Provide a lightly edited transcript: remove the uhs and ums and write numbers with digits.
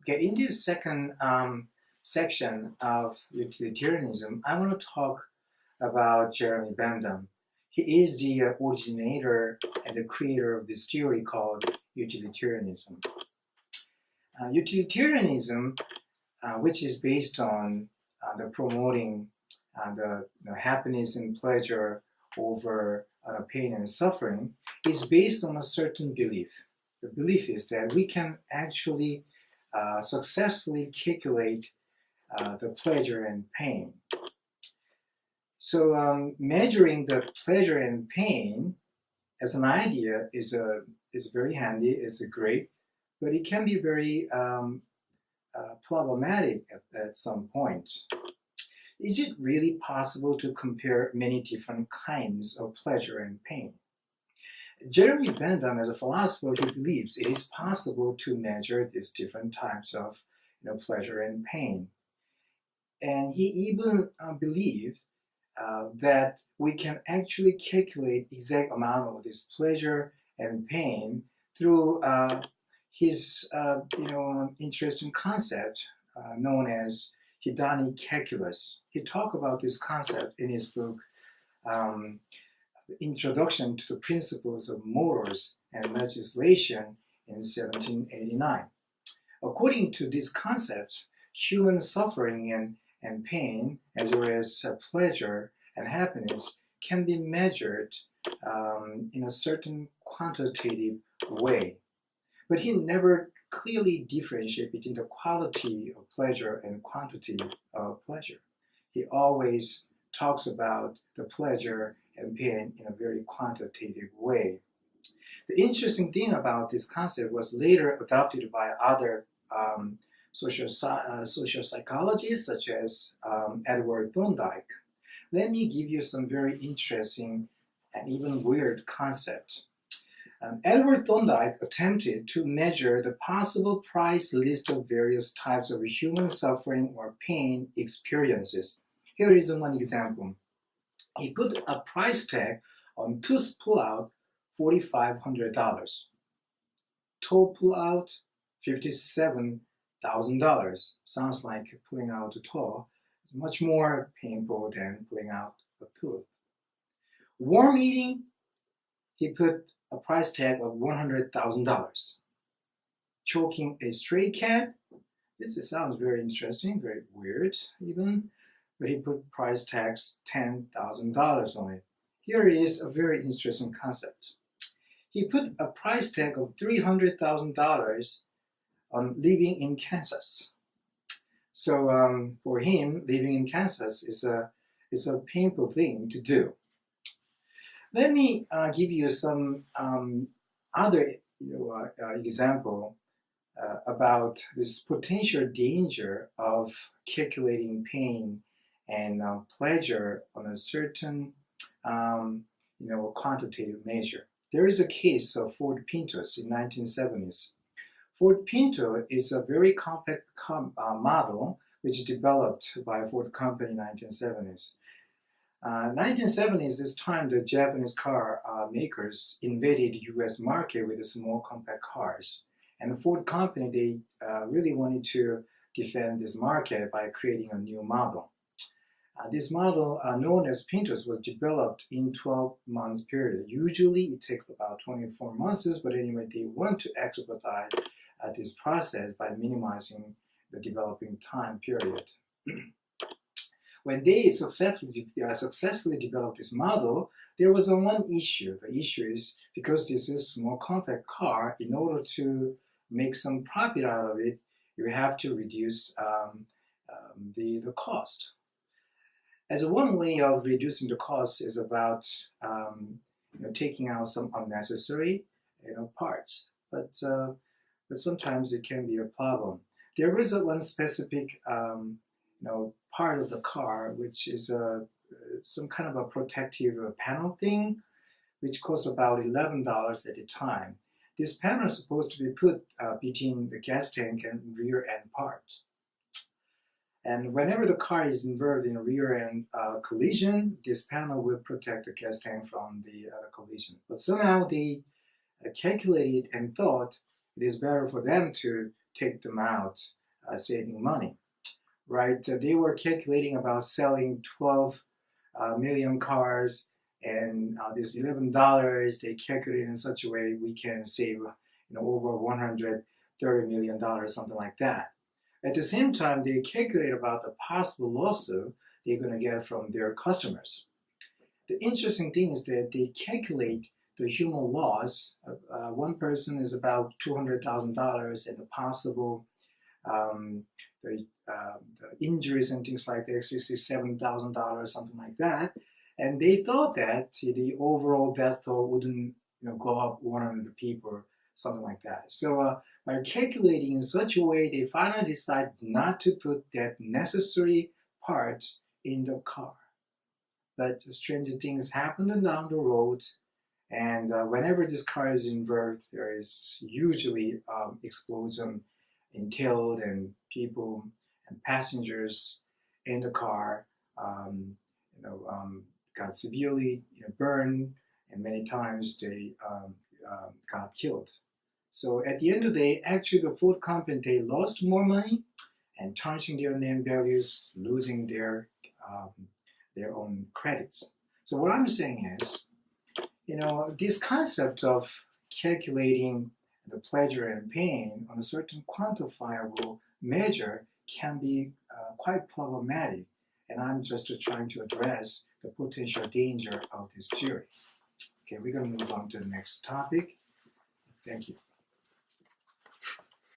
Okay, in this second section of utilitarianism, I want to talk about Jeremy Bentham. He is the originator and the creator of this theory called utilitarianism. Utilitarianism, which is based on the promoting the happiness and pleasure over pain and suffering, is based on a certain belief. The belief is that we can actually successfully calculate the pleasure and pain. So measuring the pleasure and pain as an idea is very handy, it's great, but it can be very problematic at some point. Is it really possible to compare many different kinds of pleasure and pain? Jeremy Bentham, as a philosopher, he believes it is possible to measure these different types of pleasure and pain. And he even believed that we can actually calculate exact amount of this pleasure and pain through his interesting concept known as hedonic calculus. He talked about this concept in his book, Introduction to the Principles of Morals and Legislation in 1789. According to this concept, human suffering and pain, as well as pleasure and happiness, can be measured in a certain quantitative way. But he never clearly differentiated between the quality of pleasure and quantity of pleasure. He always talks about the pleasure and pain in a very quantitative way. The interesting thing about this concept was later adopted by other social psychologists such as Edward Thorndike. Let me give you some very interesting and even weird concepts. Edward Thorndike attempted to measure the possible price list of various types of human suffering or pain experiences. Here is one example. He put a price tag on tooth pullout, $4,500. Toe pullout, $57,000. Sounds like pulling out a toe is much more painful than pulling out a tooth. Worm eating, he put a price tag of $100,000. Choking a stray cat, this sounds very interesting, very weird even, but he put price tags $10,000 on it. Here is a very interesting concept. He put a price tag of $300,000 on living in Kansas. So for him, living in Kansas is a painful thing to do. Let me give you some other example about this potential danger of calculating pain and pleasure on a certain quantitative measure. There is a case of Ford Pintos in 1970s. Ford Pinto is a very compact model which developed by Ford Company in 1970s. 1970s, this time the Japanese car makers invaded the US market with the small compact cars. And the Ford Company, they really wanted to defend this market by creating a new model. This model, known as Pintos, was developed in 12 months period. Usually it takes about 24 months, but anyway, they want to expedite this process by minimizing the developing time period. When they successfully developed this model, there was one issue. The issue is because this is a small compact car, in order to make some profit out of it, you have to reduce the cost. As one way of reducing the cost is about taking out some unnecessary parts, but sometimes it can be a problem. There is one specific part of the car which is some kind of a protective panel thing, which costs about $11 at a time. This panel is supposed to be put between the gas tank and rear end part. And whenever the car is involved in a rear end collision, this panel will protect the gas tank from the collision. But somehow they calculated and thought it is better for them to take them out, saving money, right? They were calculating about selling 12 million cars, and this $11 they calculate in such a way we can save over $130 million, something like that. At the same time, they calculate about the possible lawsuit they're going to get from their customers. The interesting thing is that they calculate the human loss. One person is about $200,000, and the possible the injuries and things like that, $67,000, something like that. And they thought that the overall death toll wouldn't go up 100 people, something like that. So by calculating in such a way, they finally decided not to put that necessary parts in the car. But stranger things happen down the road, and whenever this car is involved, there is usually explosion entailed, and people and passengers in the car got severely burned, and many times they got killed. So at the end of the day, actually the Ford company, they lost more money and tarnishing their name values, losing their own credits. So what I'm saying is, this concept of calculating the pleasure and pain on a certain quantifiable measure can be quite problematic, and I'm just trying to address the potential danger of this theory. Okay, we're going to move on to the next topic. Thank you.